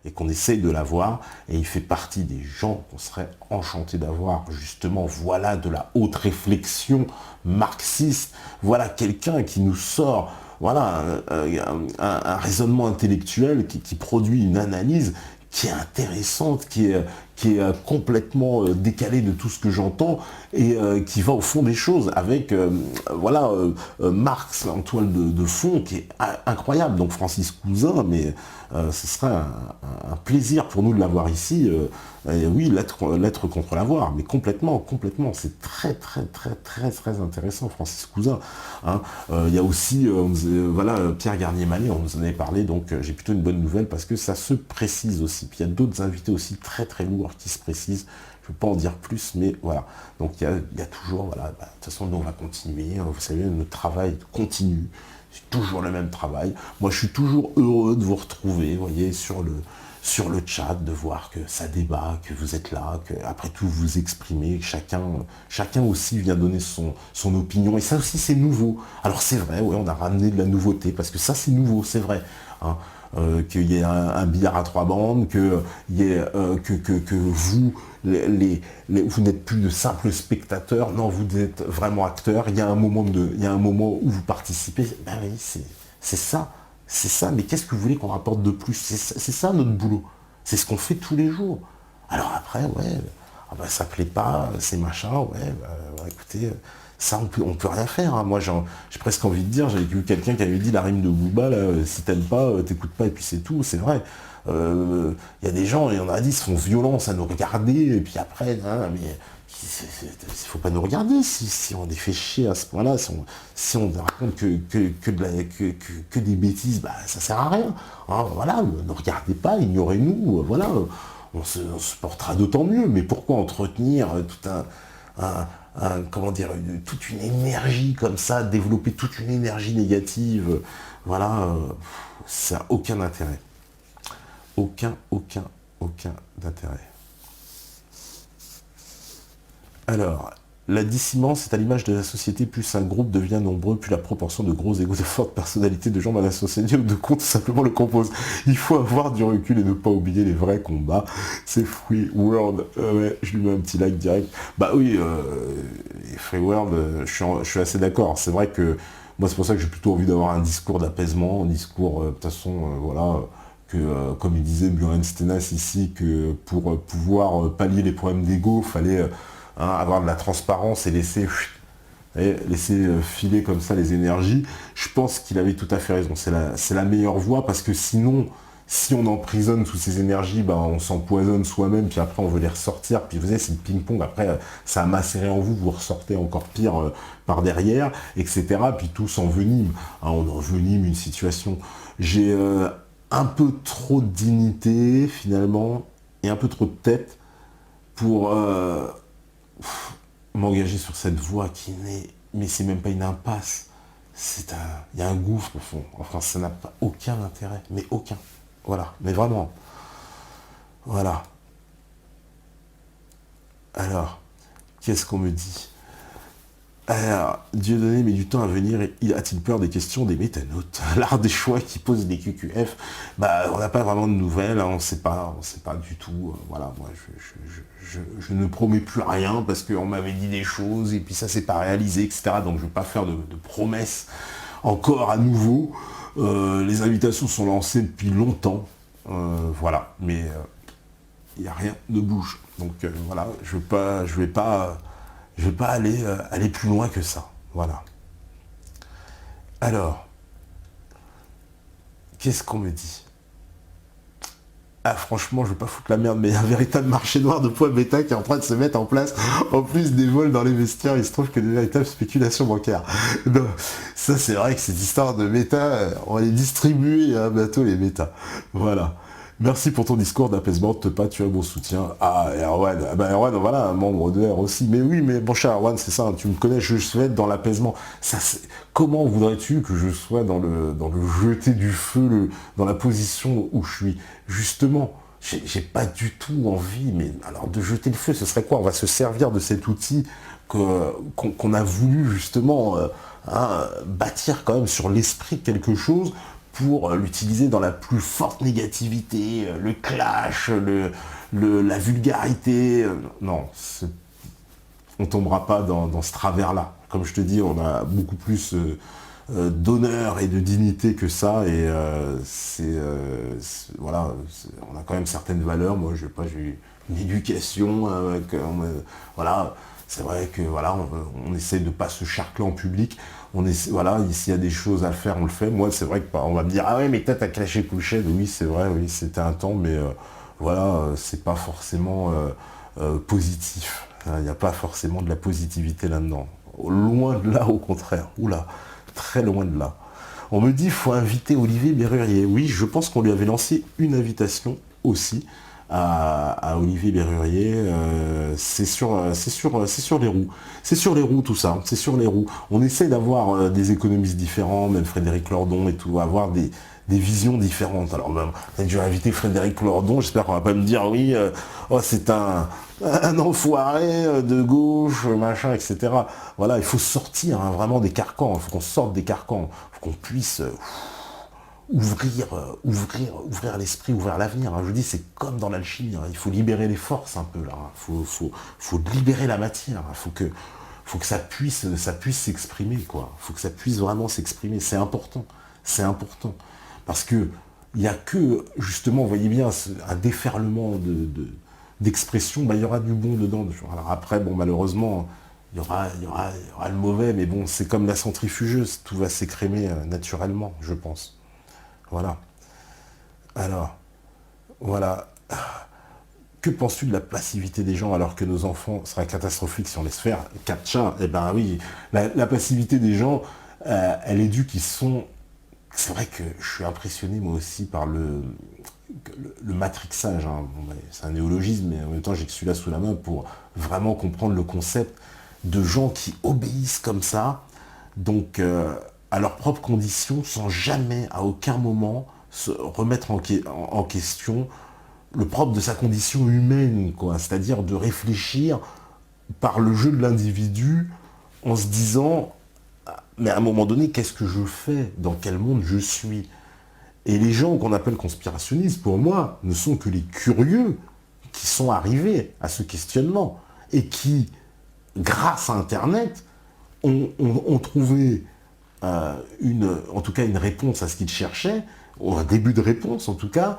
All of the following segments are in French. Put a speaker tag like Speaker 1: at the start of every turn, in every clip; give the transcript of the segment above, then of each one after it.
Speaker 1: et qu'on essaye de l'avoir, et il fait partie des gens qu'on serait enchanté d'avoir, justement. Voilà de la haute réflexion marxiste, voilà quelqu'un qui nous sort, voilà, un raisonnement intellectuel qui produit une analyse qui est intéressante, qui est complètement décalée de tout ce que j'entends, et qui va au fond des choses, avec voilà, Marx en toile de fond, qui est incroyable. Donc Francis Cousin, mais ce serait un plaisir pour nous de l'avoir ici. Et oui, l'être contre l'avoir, mais complètement, c'est très, très intéressant, Francis Cousin. Hein. Il y a aussi, voilà, Pierre Garnier-Mallet, on nous en avait parlé, donc j'ai plutôt une bonne nouvelle, parce que ça se précise aussi. Puis il y a d'autres invités aussi très lourds qui se précisent. Je ne peux pas en dire plus, mais voilà. Donc il y a toujours, voilà, de toute façon, nous on va continuer. Vous savez, notre travail continue. C'est toujours le même travail. Moi, je suis toujours heureux de vous retrouver, vous voyez, sur le chat, de voir que ça débat, que vous êtes là, que après tout vous vous exprimez, que chacun aussi vient donner son opinion. Et ça aussi, c'est nouveau. Alors c'est vrai, ouais, on a ramené de la nouveauté, parce que ça, c'est nouveau, c'est vrai. Hein. Qu'il y ait un billard à 3 bandes, que vous, vous n'êtes plus de simples spectateurs, non, vous êtes vraiment acteurs. Il y a un moment où vous participez. Ben oui, c'est ça, mais qu'est-ce que vous voulez qu'on rapporte de plus? C'est ça notre boulot, c'est ce qu'on fait tous les jours. Alors après, ouais, ah ben, ça plaît pas, c'est machin, ouais, écoutez, ça on peut rien faire. Hein. Moi j'ai presque envie de dire, j'avais vu quelqu'un qui avait dit la rime de Booba, là, si t'aimes pas, t'écoutes pas, et puis c'est tout, c'est vrai. Il y a des gens, et on a dit, ils se font violence à nous regarder, et puis après, hein, mais il faut pas nous regarder si on est fait chier à ce point-là, si on raconte que des bêtises, bah, ça sert à rien. Hein, voilà, ne regardez pas, ignorez-nous, voilà, on se portera d'autant mieux. Mais pourquoi entretenir tout comment dire, toute une énergie comme ça, développer toute une énergie négative, voilà, ça n'a aucun intérêt. Aucun d'intérêt. Alors, la dissidence est à l'image de la société, plus un groupe devient nombreux, plus la proportion de gros égos, de fortes personnalités, de gens mal associés ou de comptes simplement le compose. Il faut avoir du recul et ne pas oublier les vrais combats. C'est Free World. Ouais, je lui mets un petit like direct. Bah oui, Free World, je suis assez d'accord. C'est vrai que moi, c'est pour ça que j'ai plutôt envie d'avoir un discours d'apaisement, un discours, de toute façon, voilà, que, comme il disait Buren Stenas ici, que pour pouvoir pallier les problèmes d'ego, il fallait avoir de la transparence et laisser filer comme ça les énergies. Je pense qu'il avait tout à fait raison. C'est la meilleure voie, parce que sinon, si on emprisonne toutes ces énergies, ben, on s'empoisonne soi-même, puis après on veut les ressortir, puis vous savez, c'est le ping-pong, après ça a macéré en vous, vous ressortez encore pire par derrière, etc. Puis tout s'envenime. Hein, on envenime une situation. J'ai un peu trop de dignité, finalement, et un peu trop de tête pour m'engager sur cette voie qui n'est... Mais c'est même pas une impasse. Il y a un gouffre au fond. Enfin, ça n'a pas aucun intérêt. Mais aucun. Voilà. Mais vraiment. Voilà. Alors, qu'est-ce qu'on me dit? Alors, Dieudonné met du temps à venir, et a-t-il peur des questions des métanotes? L'art des choix qui pose des QQF, bah, on n'a pas vraiment de nouvelles, hein, on sait pas du tout, voilà, moi je ne promets plus rien, parce qu'on m'avait dit des choses, et puis ça s'est pas réalisé, etc., donc je ne vais pas faire de promesses encore à nouveau. Les invitations sont lancées depuis longtemps, voilà, mais il n'y a rien de bouge, donc voilà, je vais pas aller plus loin que ça. Voilà. Alors, qu'est-ce qu'on me dit? Ah, franchement, je veux pas foutre la merde, mais il y a un véritable marché noir de poids bêta qui est en train de se mettre en place. En plus des vols dans les vestiaires, il se trouve que des véritables spéculations bancaires. Donc, ça, c'est vrai que cette histoire de méta, on va les distribuer à bientôt, les méta. Voilà. Merci pour ton discours d'apaisement, tu as mon soutien. Ah, Erwan, Erwan, voilà, un membre de R aussi. Mais oui, mais bon cher Erwan, c'est ça, tu me connais, je souhaite dans l'apaisement. Comment voudrais-tu que je sois dans le jeter du feu, dans la position où je suis? Justement, j'ai pas du tout envie, mais alors de jeter le feu, ce serait quoi? On va se servir de cet outil qu'on a voulu justement bâtir quand même sur l'esprit quelque chose, pour l'utiliser dans la plus forte négativité, le clash, la vulgarité. Non, on tombera pas dans ce travers-là. Comme je te dis, on a beaucoup plus d'honneur et de dignité que ça, et voilà, on a quand même certaines valeurs. Moi, j'ai eu une éducation, voilà, c'est vrai que voilà, on essaie de pas se charcler en public. Voilà, s'il y a des choses à faire, on le fait. Moi, c'est vrai que on va me dire, ah ouais, mais toi, t'as clashé Pouchette. Oui, c'est vrai, oui, c'était un temps, mais voilà, c'est pas forcément positif. Il n'y a pas forcément de la positivité là-dedans. Loin de là, au contraire. Oula, très loin de là. On me dit, il faut inviter Olivier Bérurier. Oui, je pense qu'on lui avait lancé une invitation aussi à Olivier Bérurier. C'est sur les roues. C'est sur les roues tout ça. C'est sur les roues. On essaie d'avoir des économistes différents, même Frédéric Lordon et tout, avoir des visions différentes. Alors même, je vais inviter Frédéric Lordon, j'espère qu'on va pas me dire oui, oh, c'est un enfoiré de gauche, machin, etc. Voilà, il faut sortir vraiment des carcans, il faut qu'on sorte des carcans, il faut qu'on puisse ouvrir l'esprit, ouvrir l'avenir. Je vous dis, c'est comme dans l'alchimie, il faut libérer les forces un peu là, faut libérer la matière, faut que ça puisse s'exprimer, quoi. Faut que ça puisse vraiment s'exprimer, c'est important. Parce que il n'y a que, justement, vous voyez bien, un déferlement d'expression, il y aura du bon dedans. Alors après, bon, malheureusement, il y aura le mauvais, mais bon, c'est comme la centrifugeuse, tout va s'écrémer naturellement, je pense. Voilà. Alors, voilà. Que penses-tu de la passivité des gens alors que nos enfants seraient catastrophiques si on laisse faire? Katcha, eh ben oui, la passivité des gens, elle est due qu'ils sont... C'est vrai que je suis impressionné moi aussi par le matrixage. Bon, c'est un néologisme, mais en même temps j'ai que celui-là sous la main pour vraiment comprendre le concept de gens qui obéissent comme ça, donc à leurs propres conditions, sans jamais, à aucun moment, se remettre en question le propre de sa condition humaine, quoi. C'est-à-dire de réfléchir par le jeu de l'individu en se disant... Mais à un moment donné, qu'est-ce que je fais? Dans quel monde je suis? Et les gens qu'on appelle conspirationnistes, pour moi, ne sont que les curieux qui sont arrivés à ce questionnement et qui, grâce à Internet, ont trouvé en tout cas une réponse à ce qu'ils cherchaient, ou un début de réponse en tout cas,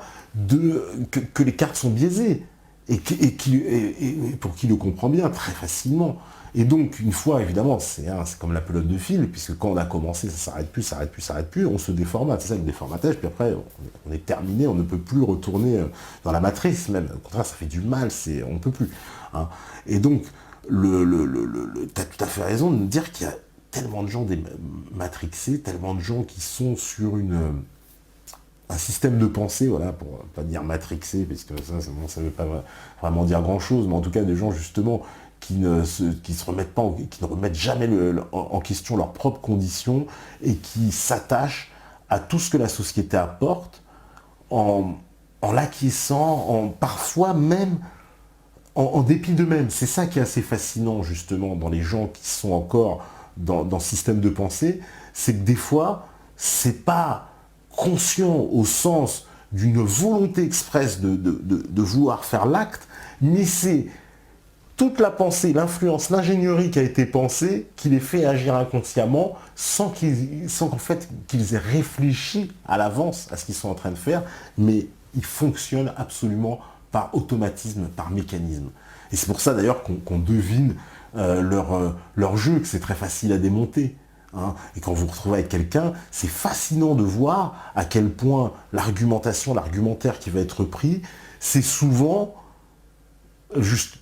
Speaker 1: que les cartes sont biaisées et pour qui le comprend bien très facilement. Et donc, une fois, évidemment, c'est comme la pelote de fil, puisque quand on a commencé, ça s'arrête plus, on se déformate, c'est ça le déformatage, puis après, on est terminé, on ne peut plus retourner dans la matrice, même, au contraire, ça fait du mal, on ne peut plus. Et donc, tu as tout à fait raison de me dire qu'il y a tellement de gens matrixés, tellement de gens qui sont sur un système de pensée, voilà, pour pas dire matrixé, parce que ça ne veut pas vraiment dire grand-chose, mais en tout cas, des gens, justement, qui ne remettent jamais en question leurs propres conditions et qui s'attachent à tout ce que la société apporte en l'acquiesçant, parfois même en dépit d'eux-mêmes. C'est ça qui est assez fascinant justement dans les gens qui sont encore dans ce système de pensée, c'est que des fois, c'est pas conscient au sens d'une volonté expresse de vouloir faire l'acte, mais c'est toute la pensée, l'influence, l'ingénierie qui a été pensée, qui les fait agir inconsciemment, sans qu'en fait qu'ils aient réfléchi à l'avance à ce qu'ils sont en train de faire, mais ils fonctionnent absolument par automatisme, par mécanisme. Et c'est pour ça d'ailleurs qu'on devine leur jeu, que c'est très facile à démonter. Et quand vous vous retrouvez avec quelqu'un, c'est fascinant de voir à quel point l'argumentaire qui va être pris, c'est souvent juste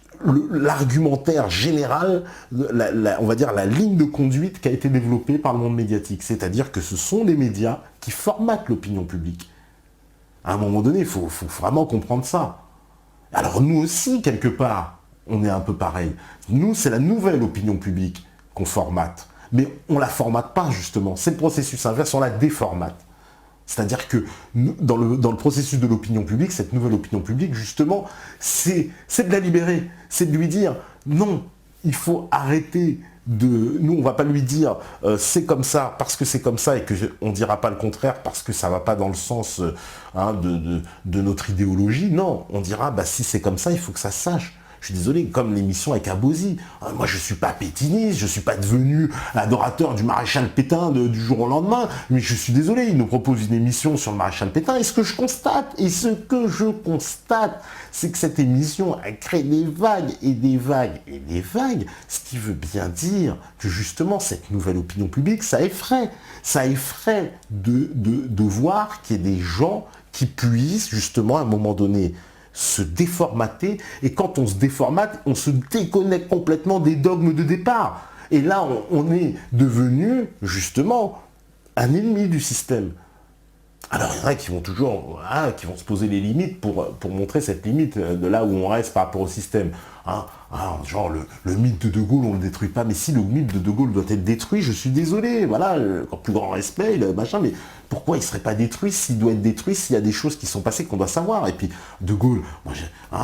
Speaker 1: l'argumentaire général, on va dire la ligne de conduite qui a été développée par le monde médiatique. C'est-à-dire que ce sont les médias qui formatent l'opinion publique. À un moment donné, il faut vraiment comprendre ça. Alors nous aussi, quelque part, on est un peu pareil. Nous, c'est la nouvelle opinion publique qu'on formate. Mais on ne la formate pas, justement. C'est le processus inverse, on la déformate. C'est-à-dire que dans le processus de l'opinion publique, cette nouvelle opinion publique, justement, c'est de la libérer. C'est de lui dire, non, il faut arrêter nous, on va pas lui dire c'est comme ça parce que c'est comme ça et que on dira pas le contraire parce que ça va pas dans le sens de notre idéologie. Non, on dira bah si c'est comme ça, il faut que ça se sache. Je suis désolé, comme l'émission avec Abosi. Moi, je suis pas pétiniste, je suis pas devenu adorateur du maréchal Pétain du jour au lendemain, mais je suis désolé, il nous propose une émission sur le maréchal Pétain, et ce que je constate, c'est que cette émission a créé des vagues, et des vagues, et des vagues, ce qui veut bien dire que justement, cette nouvelle opinion publique, ça effraie de voir qu'il y a des gens qui puissent, justement, à un moment donné, se déformater, et quand on se déformate, on se déconnecte complètement des dogmes de départ. Et là, on est devenu, justement, un ennemi du système. Alors, il y en a qui vont toujours, qui vont se poser les limites pour montrer cette limite de là où on reste par rapport au système. Genre, le mythe de De Gaulle, on ne le détruit pas. Mais si le mythe de De Gaulle doit être détruit, je suis désolé. Voilà, encore plus grand respect, machin, mais pourquoi il ne serait pas détruit s'il doit être détruit, s'il y a des choses qui sont passées qu'on doit savoir. Et puis, De Gaulle, moi,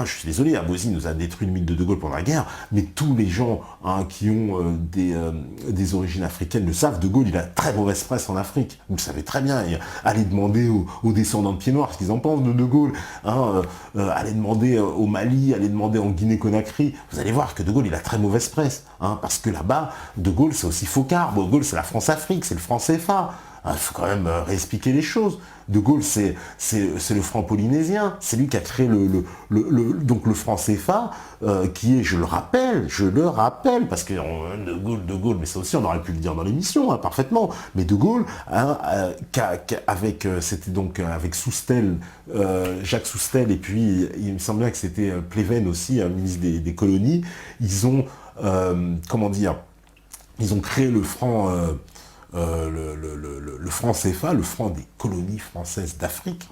Speaker 1: je suis désolé, Abosi nous a détruit le mythe de De Gaulle pendant la guerre, mais tous les gens qui ont des origines africaines le savent, De Gaulle, il a très mauvaise presse en Afrique. Vous le savez très bien. Allez demander aux descendants de Pieds Noirs ce qu'ils en pensent de Gaulle. Allez demander au Mali, allez demander en Guinée-Conakry. Vous allez voir que De Gaulle, il a très mauvaise presse. Parce que là-bas, De Gaulle, c'est aussi Focard. De Gaulle, c'est la France-Afrique, c'est le franc CFA. Il faut quand même réexpliquer les choses. De Gaulle, c'est le franc polynésien. C'est lui qui a créé donc le franc CFA, qui est, je le rappelle, parce que De Gaulle, mais ça aussi on aurait pu le dire dans l'émission, parfaitement, mais De Gaulle, c'était donc avec Soustelle, Jacques Soustelle, et puis il me semblait que c'était Pleven aussi, ministre des colonies, ils ont, ils ont créé le franc... le franc CFA, le franc des colonies françaises d'Afrique,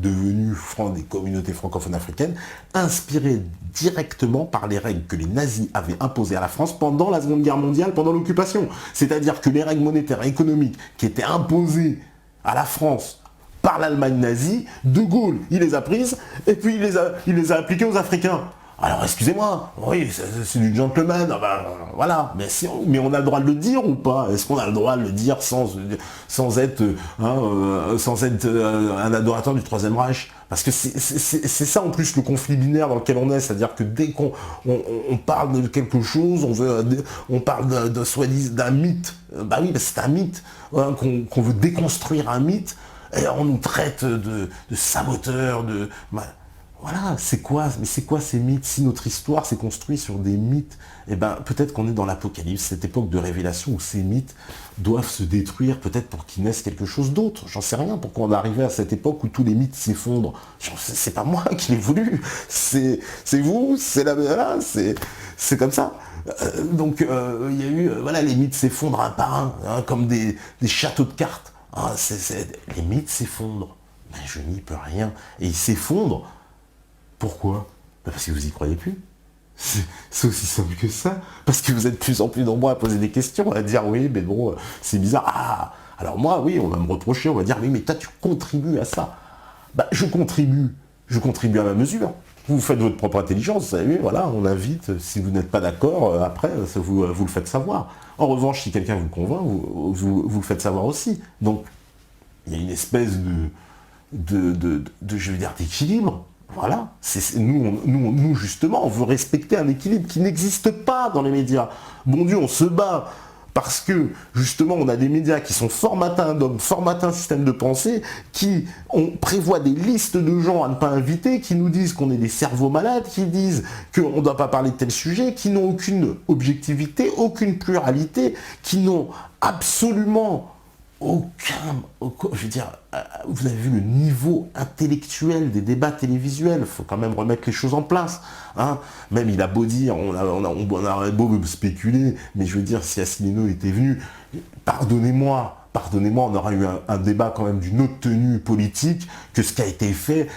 Speaker 1: devenu franc des communautés francophones africaines, inspiré directement par les règles que les nazis avaient imposées à la France pendant la Seconde Guerre mondiale, pendant l'occupation. C'est-à-dire que les règles monétaires et économiques qui étaient imposées à la France par l'Allemagne nazie, De Gaulle, il les a prises, et puis il les a appliquées aux Africains. Alors, excusez-moi, oui, c'est du gentleman, voilà, mais on a le droit de le dire ou pas? Est-ce qu'on a le droit de le dire sans être un adorateur du Troisième Reich? Parce que c'est ça en plus le conflit binaire dans lequel on est, c'est-à-dire que dès qu'on parle de quelque chose, on parle d'un mythe, bah oui, c'est un mythe, qu'on veut déconstruire un mythe, et on nous traite de saboteurs, voilà, c'est quoi ces mythes? Si notre histoire s'est construite sur des mythes, eh ben, peut-être qu'on est dans l'Apocalypse, cette époque de révélation où ces mythes doivent se détruire, peut-être pour qu'il naisse quelque chose d'autre. J'en sais rien, pourquoi on est arrivé à cette époque où tous les mythes s'effondrent. C'est pas moi qui l'ai voulu, c'est vous, c'est comme ça. Donc, il y a eu, les mythes s'effondrent un par un, comme des châteaux de cartes. Les mythes s'effondrent, mais je n'y peux rien. Et ils s'effondrent. Pourquoi? Parce que vous y croyez plus. C'est aussi simple que ça. Parce que vous êtes de plus en plus nombreux à poser des questions, à dire oui, mais bon, c'est bizarre. Alors moi, oui, on va me reprocher, on va dire oui, mais toi, tu contribues à ça. Je contribue à ma mesure. Vous faites votre propre intelligence, vous savez, voilà, on invite, si vous n'êtes pas d'accord, après, vous le faites savoir. En revanche, si quelqu'un vous convainc, vous le faites savoir aussi. Donc, il y a une espèce je veux dire, d'équilibre. Voilà, nous justement, on veut respecter un équilibre qui n'existe pas dans les médias. Bon Dieu, on se bat parce que justement, on a des médias qui sont formatés un dogme, formatés un système de pensée, on prévoit des listes de gens à ne pas inviter, qui nous disent qu'on est des cerveaux malades, qui disent qu'on ne doit pas parler de tel sujet, qui n'ont aucune objectivité, aucune pluralité, qui n'ont absolument je veux dire, vous avez vu le niveau intellectuel des débats télévisuels, il faut quand même remettre les choses en place. Même il a beau dire, on aurait beau spéculer, mais je veux dire, si Asselineau était venu, pardonnez-moi, pardonnez-moi, on aura eu un débat quand même d'une autre tenue politique que ce qui a été fait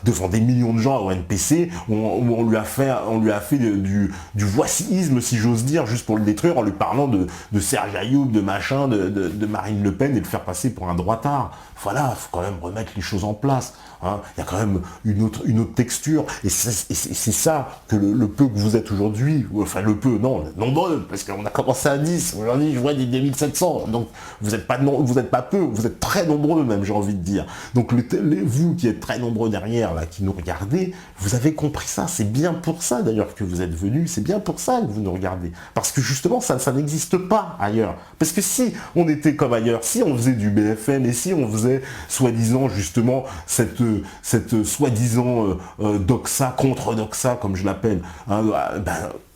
Speaker 1: devant des millions de gens au NPC, où on lui a fait du voicisme, si j'ose dire, juste pour le détruire, en lui parlant de Serge Ayoub, de machin, de Marine Le Pen, et le faire passer pour un droitard. Voilà, il faut quand même remettre les choses en place. Il y a quand même une autre texture, et c'est ça que le peu que vous êtes aujourd'hui, enfin le peu, non, nombreux, parce qu'on a commencé à 10, aujourd'hui je vois des 2700, donc vous n'êtes pas peu, vous êtes très nombreux même, j'ai envie de dire. Donc vous qui êtes très nombreux derrière, là, qui nous regardez, vous avez compris ça, c'est bien pour ça d'ailleurs que vous êtes venus, c'est bien pour ça que vous nous regardez, parce que justement ça n'existe pas ailleurs, parce que si on était comme ailleurs, si on faisait du BFM, et si on faisait soi-disant justement cette soi-disant doxa, contre-doxa, comme je l'appelle,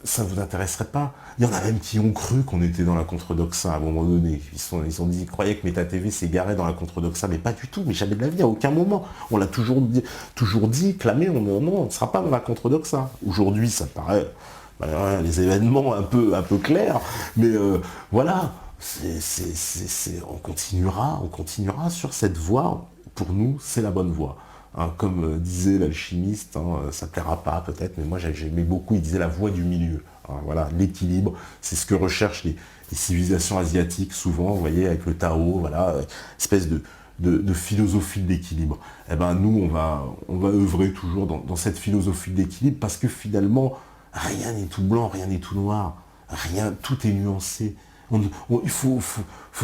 Speaker 1: ça ne vous intéresserait pas. Il y en a même qui ont cru qu'on était dans la contre-doxa à un moment donné. Ils ont dit, ils croyaient que Meta TV s'égarait dans la contre-doxa, mais pas du tout, mais jamais de la vie, à aucun moment. On l'a toujours dit, clamé, non, on ne sera pas dans la contre-doxa. Aujourd'hui, ça paraît, les événements un peu clairs, mais voilà, on continuera sur cette voie. Pour nous, c'est la bonne voie. Comme disait l'alchimiste, ça ne plaira pas peut-être, mais moi j'aimais beaucoup, il disait la voie du milieu. Voilà, l'équilibre, c'est ce que recherchent les civilisations asiatiques souvent, vous voyez, avec le Tao, voilà, espèce de philosophie de l'équilibre. Eh ben nous, on va œuvrer toujours dans cette philosophie de l'équilibre, parce que finalement, rien n'est tout blanc, rien n'est tout noir, rien, tout est nuancé. Il faut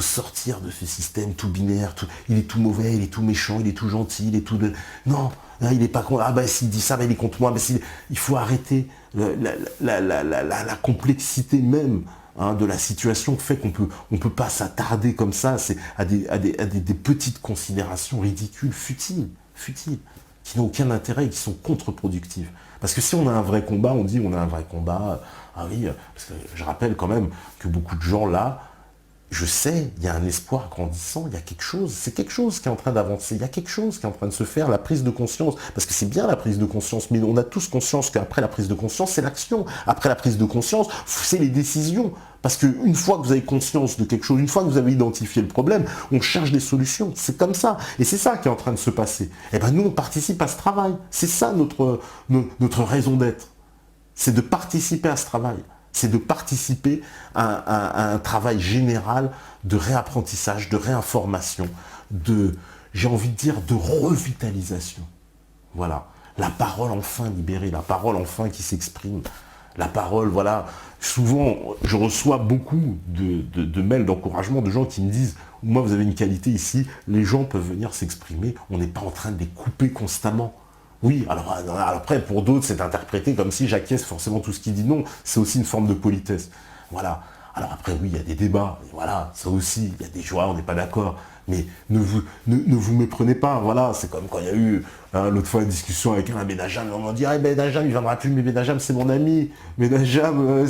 Speaker 1: sortir de ce système tout binaire, il est tout mauvais, il est tout méchant, il est tout gentil, il est tout... Non, là, il n'est pas contre... Ah ben s'il dit ça, ben, il est contre moi. Ben, il faut arrêter la complexité même de la situation fait qu'on peut pas s'attarder comme ça à des petites considérations ridicules, futiles, qui n'ont aucun intérêt et qui sont contre-productives. Parce que si on a un vrai combat, on dit on a un vrai combat, ah oui, parce que je rappelle quand même que beaucoup de gens là, je sais, il y a un espoir grandissant, il y a quelque chose, c'est quelque chose qui est en train d'avancer, il y a quelque chose qui est en train de se faire, la prise de conscience, parce que c'est bien la prise de conscience, mais on a tous conscience qu'après la prise de conscience, c'est l'action, après la prise de conscience, c'est les décisions, parce qu'une fois que vous avez conscience de quelque chose, une fois que vous avez identifié le problème, on cherche des solutions, c'est comme ça, et c'est ça qui est en train de se passer. Et bien nous, on participe à ce travail, c'est ça notre raison d'être, c'est de participer à ce travail. C'est de participer à un travail général de réapprentissage, de réinformation, j'ai envie de dire, de revitalisation. Voilà. La parole enfin libérée, la parole enfin qui s'exprime. La parole, voilà. Souvent, je reçois beaucoup de mails d'encouragement de gens qui me disent « Moi, vous avez une qualité ici, les gens peuvent venir s'exprimer, on n'est pas en train de les couper constamment. » Oui, alors après, pour d'autres, c'est interprété comme si j'acquiesce forcément tout ce qui dit non. C'est aussi une forme de politesse. Voilà. Alors après, oui, il y a des débats. Et voilà, ça aussi, il y a des joies, on n'est pas d'accord. Mais ne vous méprenez pas. Voilà, c'est comme quand il y a eu l'autre fois une discussion avec un Benajam. On m'a dit, ah, Benajam, il ne viendra plus, mais Benajam, c'est mon ami. Benajam,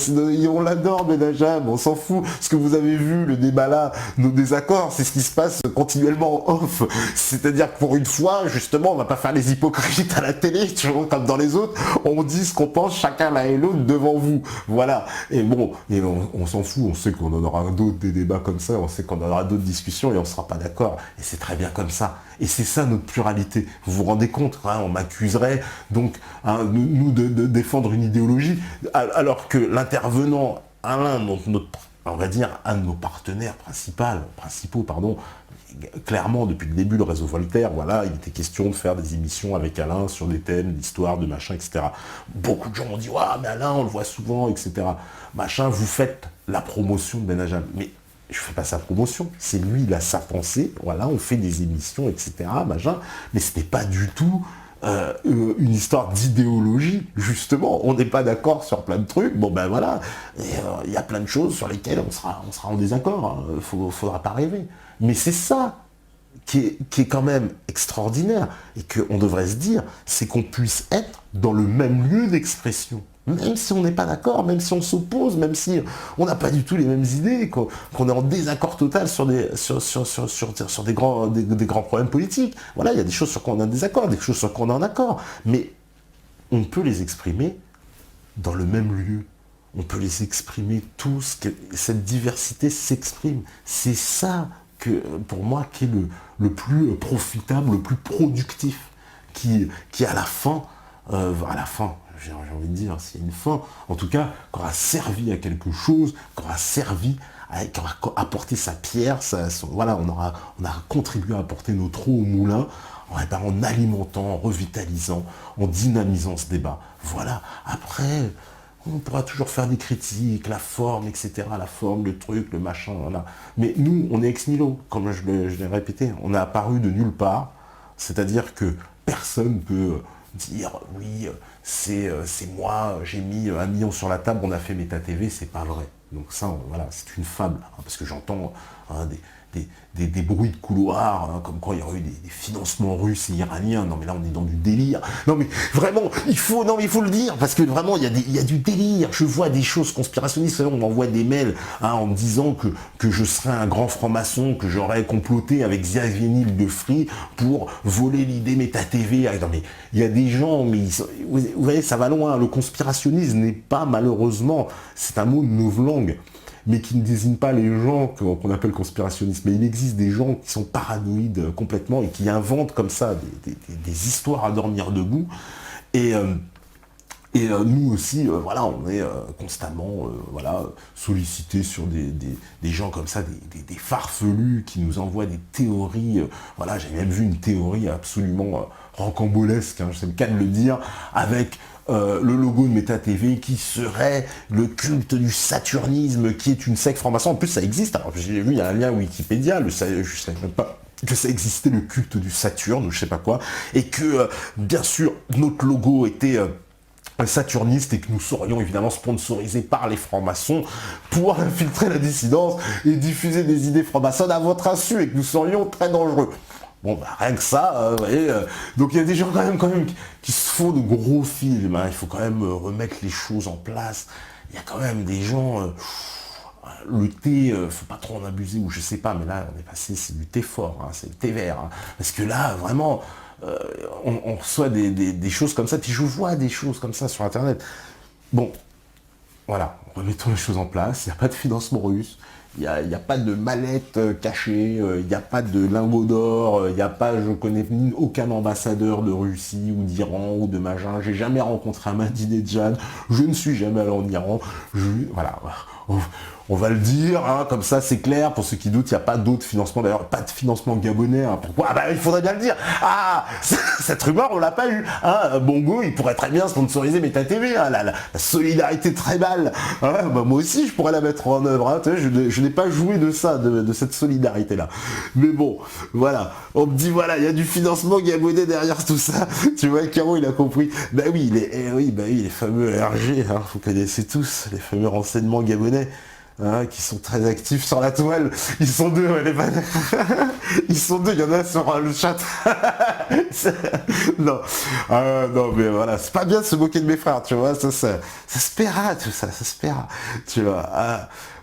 Speaker 1: on l'adore, Benajam, on s'en fout. Ce que vous avez vu, le débat là, nos désaccords, c'est ce qui se passe continuellement en off. C'est-à-dire que pour une fois, justement, on va pas faire les hypocrites à la télé, tu vois, comme dans les autres. On dit ce qu'on pense chacun l'un et l'autre devant vous. Voilà. Et bon, et on s'en fout. On sait qu'on en aura d'autres, des débats comme ça. On sait qu'on en aura d'autres discussions et on sera pas d'accord. Et c'est très bien comme ça. Et c'est ça notre pluralité. Vous vous rendez compte, on m'accuserait donc nous de défendre une idéologie, alors que l'intervenant, on va dire, un de nos partenaires principaux, clairement depuis le début, le réseau Voltaire, voilà, il était question de faire des émissions avec Alain sur des thèmes d'histoire, de machin, etc. Beaucoup de gens m'ont dit, ouais, mais Alain, on le voit souvent, etc. Machin, vous faites la promotion de Benajam. Mais je ne fais pas sa promotion, c'est lui, il a sa pensée, voilà, on fait des émissions, etc., machin, mais ce n'est pas du tout une histoire d'idéologie, justement, on n'est pas d'accord sur plein de trucs, bon ben voilà, il y a plein de choses sur lesquelles on sera en désaccord, faudra pas rêver, mais c'est ça qui est quand même extraordinaire, et qu'on devrait se dire, c'est qu'on puisse être dans le même lieu d'expression. Même si on n'est pas d'accord, même si on s'oppose, même si on n'a pas du tout les mêmes idées, qu'on est en désaccord total sur des grands problèmes politiques. Voilà, il y a des choses sur quoi on a un désaccord, des choses sur quoi on est en accord. Mais on peut les exprimer dans le même lieu. On peut les exprimer tous, que cette diversité s'exprime. C'est ça pour moi, qui est le plus profitable, le plus productif, qui à la fin, j'ai envie de dire, s'il y a une fin, en tout cas, qui aura servi à quelque chose, qui aura apporté sa pierre, voilà, on a contribué à apporter notre eau au moulin, en alimentant, en revitalisant, en dynamisant ce débat. Voilà, après, on pourra toujours faire des critiques, la forme, etc., la forme, le truc, le machin, voilà. Mais nous, on est ex nihilo, comme je l'ai répété, on a apparu de nulle part, c'est-à-dire que personne ne peut dire oui, c'est moi, j'ai mis 1 million sur la table, on a fait Meta TV, c'est pas vrai. Donc ça, voilà, c'est une fable, parce que j'entends des bruits de couloir, comme quoi il y aurait eu des financements russes et iraniens. Non mais là on est dans du délire. Non mais vraiment, il faut le dire, parce que vraiment il y a du délire. Je vois des choses conspirationnistes, on m'envoie des mails en me disant que je serais un grand franc-maçon, que j'aurais comploté avec Xavier Niel de Free pour voler l'idée Meta TV. Non mais il y a des gens, mais vous voyez, ça va loin. Le conspirationnisme n'est pas, malheureusement, c'est un mot de novlangue, mais qui ne désigne pas les gens qu'on appelle conspirationnistes. Mais il existe des gens qui sont paranoïdes complètement et qui inventent comme ça des histoires à dormir debout. Et nous aussi, voilà, on est constamment sollicités sur des gens comme ça, des farfelus qui nous envoient des théories. Voilà, j'ai même vu une théorie absolument rocambolesque, c'est le cas de le dire, avec le logo de Meta TV qui serait le culte du saturnisme, qui est une secte franc-maçon. En plus, ça existe. Alors, j'ai vu, il y a un lien Wikipédia, je ne savais même pas que ça existait, le culte du Saturne, ou je sais pas quoi, et que, bien sûr, notre logo était saturniste et que nous serions évidemment sponsorisés par les francs-maçons pour infiltrer la dissidence et diffuser des idées franc-maçonnes à votre insu et que nous serions très dangereux. Bon, bah, rien que ça, vous voyez, donc il y a des gens quand même qui se font de gros films, il faut quand même remettre les choses en place. Il y a quand même des gens, le thé, faut pas trop en abuser, ou je sais pas, mais là on est passé, c'est du thé fort, c'est le thé vert, parce que là, vraiment, on reçoit des choses comme ça, puis je vois des choses comme ça sur Internet. Bon, voilà, remettons les choses en place, il n'y a pas de financement russe, il n'y a pas de mallette cachée, il n'y a pas de lingots d'or, il n'y a pas, je connais aucun ambassadeur de Russie ou d'Iran ou de machin, j'ai jamais rencontré Ahmadinejad, je ne suis jamais allé en Iran, voilà, on va le dire, comme ça c'est clair, pour ceux qui doutent, il n'y a pas d'autres financements, d'ailleurs pas de financement gabonais, pourquoi ? Il faudrait bien le dire, cette rumeur on l'a pas eu, Bongo il pourrait très bien sponsoriser Meta TV, la solidarité tribale, moi aussi je pourrais la mettre en œuvre, je n'ai pas joué de ça, de cette solidarité là, mais bon, voilà, on me dit voilà, il y a du financement gabonais derrière tout ça, tu vois, Caro il a compris, les fameux RG, vous connaissez tous, les fameux renseignements gabonais, qui sont très actifs sur la toile. Ils sont deux, ils sont deux, il y en a sur le chat. Non. Non, mais voilà, c'est pas bien de se moquer de mes frères, tu vois, ça se paiera, tout ça se paiera, tu vois.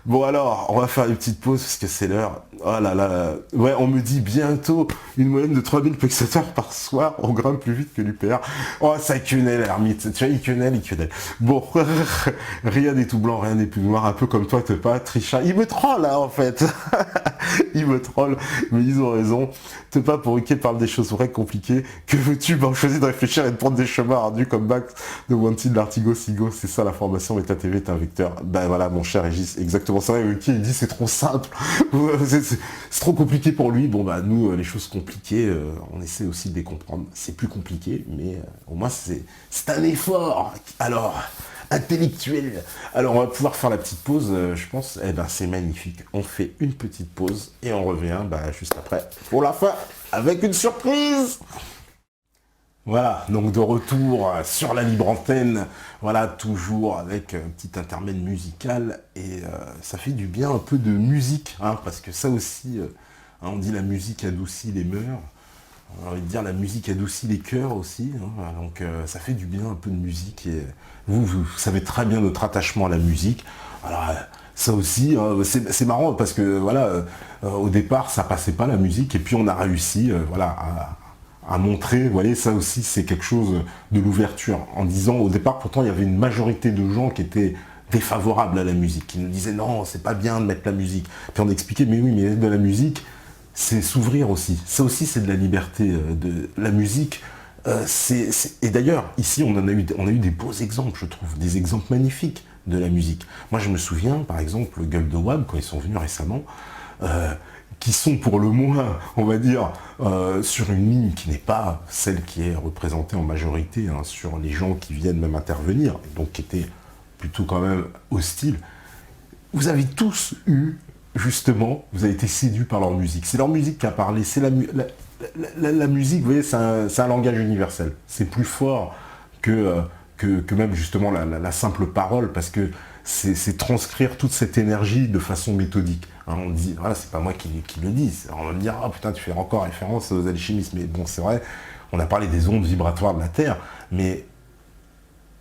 Speaker 1: Bon alors, on va faire une petite pause parce que c'est l'heure. Oh là là, ouais, on me dit bientôt une moyenne de 3000 spectateurs par soir, on grimpe plus vite que l'UPR. Oh, ça quenelle, l'ermite, tu vois, il quenelle. Bon, rien n'est tout blanc, rien n'est plus noir, un peu comme toi, t'es pas trichard. Il me troll, en fait. Il me troll, mais ils ont raison. T'es pas pour qu'il parle des choses vraies compliquées. Que veux-tu ? On choisit de réfléchir et de prendre des chemins ardus comme Max de Wanted, l'Artigo, Sigo, c'est ça la formation, Meta TV est un vecteur. Ben voilà, mon cher Régis, exactement ça. Et il dit c'est trop simple, c'est trop compliqué pour lui. Bon bah nous, les choses compliquées, on essaie aussi de les comprendre. C'est plus compliqué, mais au moins c'est un effort. Alors, intellectuel. Alors on va pouvoir faire la petite pause, je pense. C'est magnifique. On fait une petite pause et on revient juste après pour la fin avec une surprise. Voilà, donc de retour sur la libre antenne, voilà, toujours avec un petit intermède musical, et ça fait du bien un peu de musique, parce que ça aussi, on dit la musique adoucit les mœurs, on a envie de dire la musique adoucit les cœurs aussi, donc ça fait du bien un peu de musique, et vous savez très bien notre attachement à la musique, alors ça aussi, c'est marrant parce que voilà, au départ ça passait pas la musique, et puis on a réussi, à montrer, vous voyez, ça aussi c'est quelque chose de l'ouverture, en disant au départ, pourtant il y avait une majorité de gens qui étaient défavorables à la musique, qui nous disaient non, c'est pas bien de mettre la musique, puis on expliquait, mais oui, mais de la musique, c'est s'ouvrir aussi. Ça aussi, c'est de la liberté de la musique. Et d'ailleurs, ici, on a eu des beaux exemples, je trouve, des exemples magnifiques de la musique. Moi, je me souviens, par exemple, le Gueule de Wab, quand ils sont venus récemment, qui sont pour le moins, on va dire, sur une ligne qui n'est pas celle qui est représentée en majorité, hein, sur les gens qui viennent même intervenir, et donc qui étaient plutôt quand même hostiles. Vous avez tous eu, justement, vous avez été séduits par leur musique. C'est leur musique qui a parlé, c'est la musique, vous voyez, c'est un langage universel. C'est plus fort que même justement la simple parole, parce que c'est transcrire toute cette énergie de façon méthodique. Hein, on dit, voilà, c'est pas moi qui le dis. On va me dire, ah putain, tu fais encore référence aux alchimistes. Mais bon, c'est vrai, on a parlé des ondes vibratoires de la Terre, mais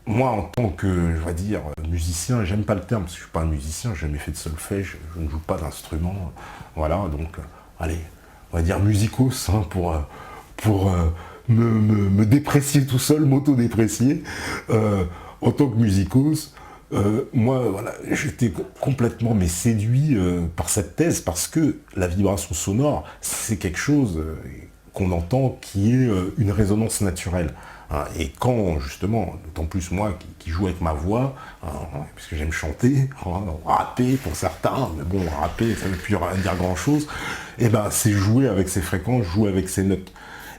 Speaker 1: moi, en tant que, je vais dire, musicien, j'aime pas le terme, parce que je suis pas un musicien, j'ai jamais fait de solfège, je ne joue pas d'instrument, voilà, donc, allez, on va dire musicos, hein, pour me déprécier tout seul, m'auto-déprécier, en tant que musicos, moi, voilà, j'étais complètement séduit par cette thèse, parce que la vibration sonore, c'est quelque chose qu'on entend qui est une résonance naturelle. Hein, et quand, justement, d'autant plus moi qui joue avec ma voix, hein, puisque j'aime chanter, hein, rapper pour certains, mais bon, rapper, ça ne veut plus rien dire grand-chose, et ben c'est jouer avec ces fréquences, jouer avec ces notes.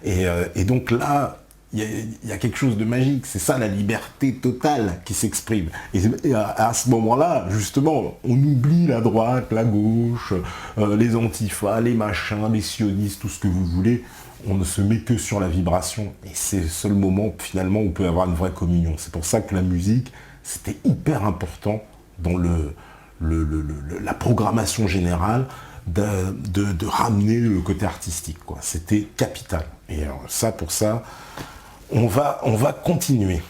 Speaker 1: Et donc là, il y a quelque chose de magique, c'est ça la liberté totale qui s'exprime. Et à ce moment-là, justement, on oublie la droite, la gauche, les antifas, les machins, les sionistes, tout ce que vous voulez. On ne se met que sur la vibration. Et c'est le seul moment, finalement, où on peut avoir une vraie communion. C'est pour ça que la musique, c'était hyper important dans la programmation générale de ramener le côté artistique, quoi. C'était capital. Et alors, pour ça, on va continuer.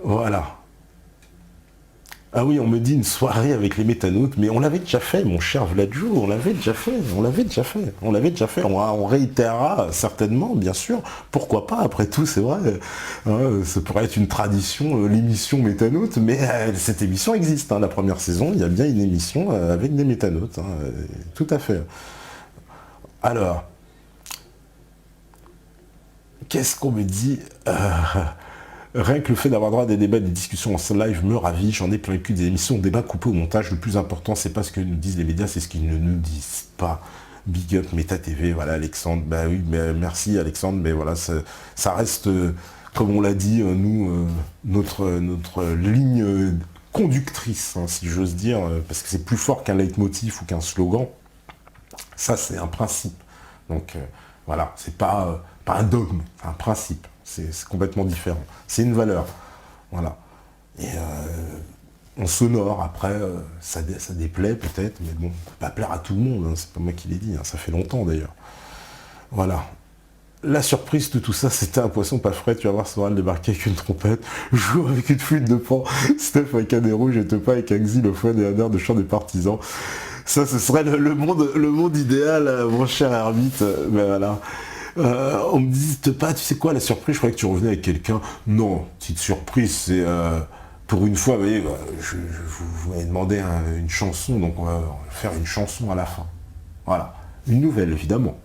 Speaker 1: Voilà. Ah oui, on me dit une soirée avec les métanotes, mais on l'avait déjà fait, mon cher Vladjo, on l'avait déjà fait. On réitérera certainement, bien sûr. Pourquoi pas, après tout, c'est vrai. Hein, ça pourrait être une tradition, l'émission métanote, mais cette émission existe. Hein, la première saison, il y a bien une émission avec des métanotes. Hein, tout à fait. Alors, qu'est-ce qu'on me dit Rien que le fait d'avoir droit à des débats, des discussions en live me ravit. J'en ai plein le cul des émissions, débats coupés au montage. Le plus important, c'est pas ce que nous disent les médias, c'est ce qu'ils ne nous disent pas. Big up Méta TV, voilà Alexandre. Bah oui, mais merci Alexandre, mais voilà, ça reste, comme on l'a dit, nous, notre ligne conductrice, hein, si j'ose dire, parce que c'est plus fort qu'un leitmotiv ou qu'un slogan. Ça, c'est un principe. Donc voilà, c'est pas un dogme, c'est un principe. C'est complètement différent. C'est une valeur. Voilà. Et en sonore, après, ça déplaît peut-être, mais bon, ça peut pas plaire à tout le monde, hein, c'est pas moi qui l'ai dit, hein, ça fait longtemps d'ailleurs. Voilà. La surprise de tout ça, c'était un poisson pas frais, tu vas voir Soral débarquer avec une trompette, jouer avec une flûte de pan, Steph avec un héros, j'étais pas avec un xylophone et un air de chant des partisans. Ça, ce serait le monde idéal, mon cher ermite, mais voilà. On me dit pas, tu sais quoi, la surprise, je croyais que tu revenais avec quelqu'un. Non, petite surprise, c'est pour une fois, vous voyez, vous m'avez demandé une chanson, donc on va faire une chanson à la fin. Voilà. Une nouvelle, évidemment.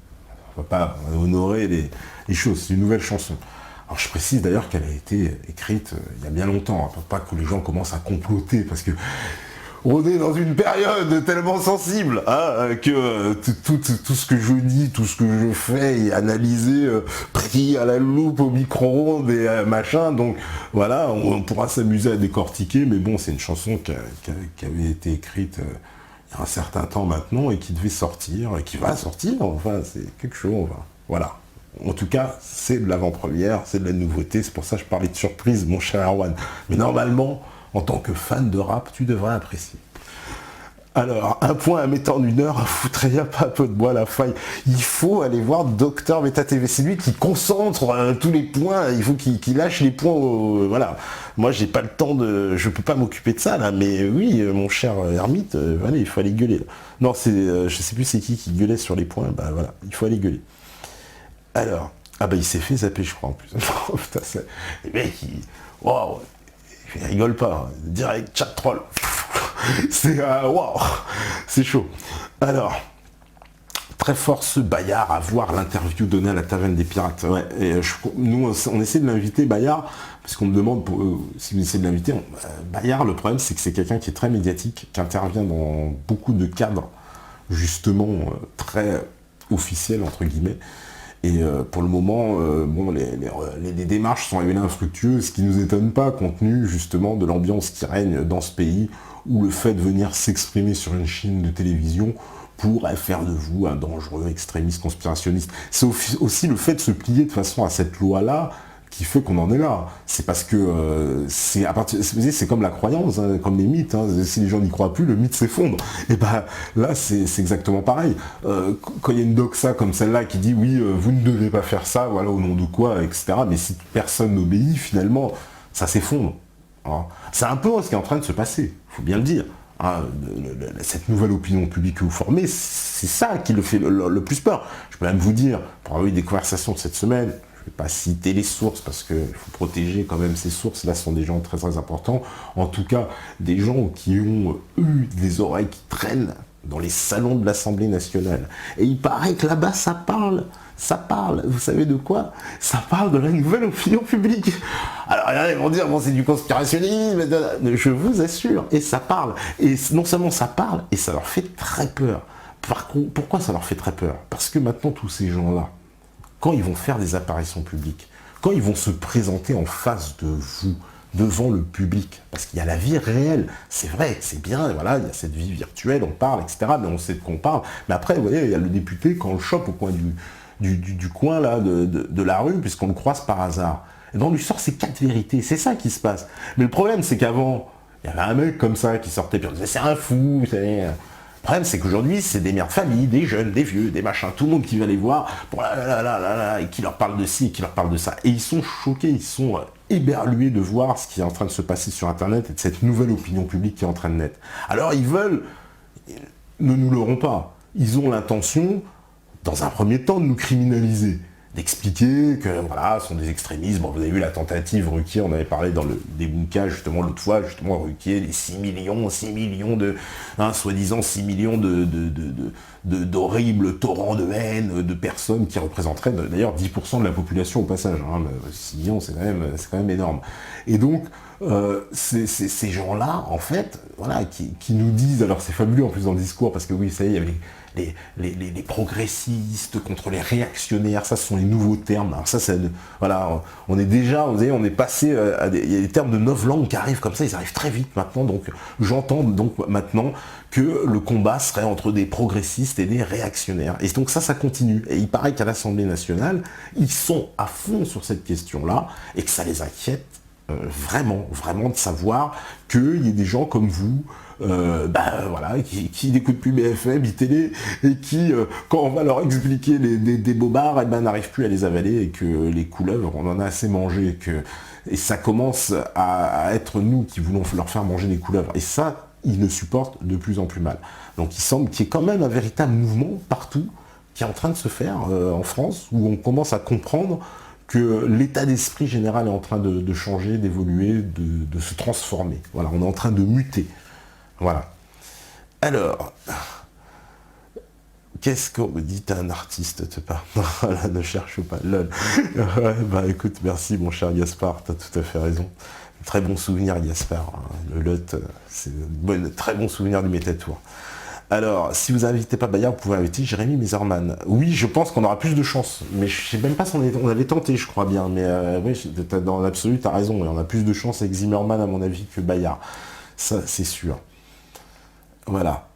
Speaker 1: On va pas honorer les choses, c'est une nouvelle chanson. Alors je précise d'ailleurs qu'elle a été écrite il y a bien longtemps, hein, pas que les gens commencent à comploter, parce que on est dans une période tellement sensible, hein, que tout ce que je dis, tout ce que je fais est analysé, pris à la loupe, au micro-ondes et machin. Donc voilà, on pourra s'amuser à décortiquer, mais bon, c'est une chanson qui avait été écrite il y a un certain temps maintenant et qui devait sortir, et qui va sortir, enfin, c'est quelque chose, enfin, voilà. En tout cas, c'est de l'avant-première, c'est de la nouveauté, c'est pour ça que je parlais de surprise, mon cher Erwan. Mais normalement, en tant que fan de rap, tu devrais apprécier. Alors, un point à mettre en une heure, foutrait pas un peu de bois à la faille. Il faut aller voir Docteur Méta TV. C'est lui qui concentre tous les points. Il faut qu'il lâche les points. Voilà. Moi, j'ai pas le temps de. Je peux pas m'occuper de ça là. Mais oui, mon cher ermite, allez, il faut aller gueuler. Là. Non, c'est, je sais plus c'est qui gueulait sur les points. Bah voilà, il faut aller gueuler. Alors, ah bah il s'est fait zapper, je crois en plus. Oh, putain, les mecs, waouh. Il rigole pas, hein. Direct, chat troll. C'est waouh, c'est chaud. Alors, très fort ce Bayard à voir l'interview donnée à la Taverne des Pirates. Ouais, et nous, on essaie de l'inviter, Bayard, parce qu'on me demande si vous essayez de l'inviter. Bayard, le problème, c'est que c'est quelqu'un qui est très médiatique, qui intervient dans beaucoup de cadres, justement, très officiels, entre guillemets. Et pour le moment, bon, les démarches sont révélées infructueuses, ce qui ne nous étonne pas, compte tenu justement de l'ambiance qui règne dans ce pays, où le fait de venir s'exprimer sur une chaîne de télévision pourrait faire de vous un dangereux extrémiste conspirationniste. C'est aussi le fait de se plier de façon à cette loi-là qui fait qu'on en est là. C'est parce que c'est comme la croyance, hein, comme les mythes. Hein. Si les gens n'y croient plus, le mythe s'effondre. Et ben là, c'est exactement pareil. Quand il y a une doxa comme celle-là qui dit oui, vous ne devez pas faire ça, voilà, au nom de quoi, etc. Mais si personne n'obéit, finalement, ça s'effondre. Hein. C'est un peu ce qui est en train de se passer, il faut bien le dire. Hein, cette nouvelle opinion publique que vous formez, c'est ça qui le fait le plus peur. Je peux même vous dire, pour avoir eu des conversations de cette semaine, je ne vais pas citer les sources parce qu'il faut protéger quand même ces sources, là ce sont des gens très très importants, en tout cas des gens qui ont eu des oreilles qui traînent dans les salons de l'Assemblée nationale. Et il paraît que là-bas ça parle, vous savez de quoi? Ça parle de la nouvelle opinion publique. Alors ils vont dire, bon c'est du conspirationnisme, je vous assure, et ça parle. Et non seulement ça parle, et ça leur fait très peur. Par contre, pourquoi ça leur fait très peur? Parce que maintenant tous ces gens-là, quand ils vont faire des apparitions publiques, quand ils vont se présenter en face de vous, devant le public, parce qu'il y a la vie réelle, c'est vrai, c'est bien, voilà, il y a cette vie virtuelle, on parle, etc., mais on sait de quoi on parle, mais après, vous voyez, il y a le député quand on le chope au coin du coin là, de la rue, puisqu'on le croise par hasard, et ben on lui sort ces 4 vérités, c'est ça qui se passe. Mais le problème, c'est qu'avant, il y avait un mec comme ça qui sortait, puis on disait, c'est un fou, vous savez. Le problème, c'est qu'aujourd'hui, c'est des mères de famille, des jeunes, des vieux, des machins, tout le monde qui va les voir, pour et qui leur parle de ci, et qui leur parle de ça. Et ils sont choqués, ils sont éberlués de voir ce qui est en train de se passer sur Internet et de cette nouvelle opinion publique qui est en train de naître. Alors ils veulent, ne nous leurrons pas, ils ont l'intention, dans un premier temps, de nous criminaliser, d'expliquer que voilà, ce sont des extrémistes. Bon, vous avez vu la tentative Ruquier, on avait parlé dans le Debunka justement l'autre fois, justement Ruquier, les 6 millions de, soi-disant 6 millions d'horribles torrents de haine, de personnes qui représenteraient d'ailleurs 10% de la population au passage. 6 millions, c'est quand même énorme. Et donc, ces gens-là, en fait, voilà, qui nous disent, alors c'est fabuleux en plus dans le discours, parce que oui, ça y est, il y avait les progressistes contre les réactionnaires, ça ce sont les nouveaux termes. Alors ça, voilà, on est déjà, vous voyez, on est passé il y a des termes de 9 langues qui arrivent comme ça, ils arrivent très vite maintenant, donc j'entends donc maintenant que le combat serait entre des progressistes et des réactionnaires. Et donc ça continue. Et il paraît qu'à l'Assemblée nationale, ils sont à fond sur cette question-là, et que ça les inquiète vraiment de savoir qu'il y ait des gens comme vous, voilà, qui n'écoutent plus BFM, télé, et qui, quand on va leur expliquer des bobards, n'arrivent plus à les avaler, et que les couleuvres, on en a assez mangé, et ça commence à être nous qui voulons leur faire manger des couleuvres. Et ça, ils le supportent de plus en plus mal. Donc il semble qu'il y ait quand même un véritable mouvement partout qui est en train de se faire en France, où on commence à comprendre que l'état d'esprit général est en train de changer, d'évoluer, de se transformer. Voilà, on est en train de muter. Voilà. Alors, qu'est-ce qu'on me dit? T'es un artiste, te parle. Voilà, ne cherche pas. Lol. Ouais, bah écoute, merci mon cher Gaspard, t'as tout à fait raison. Très bon souvenir, Gaspard. Le lot, c'est un très bon souvenir du Métatour. Alors, si vous n'invitez pas Bayard, vous pouvez inviter Jérémy Meserman. Oui, je pense qu'on aura plus de chance. Mais je sais même pas si on avait tenté, je crois bien. Mais oui, dans l'absolu, tu as raison. Et on a plus de chance avec Zimmerman, à mon avis, que Bayard. Ça, c'est sûr. Voilà.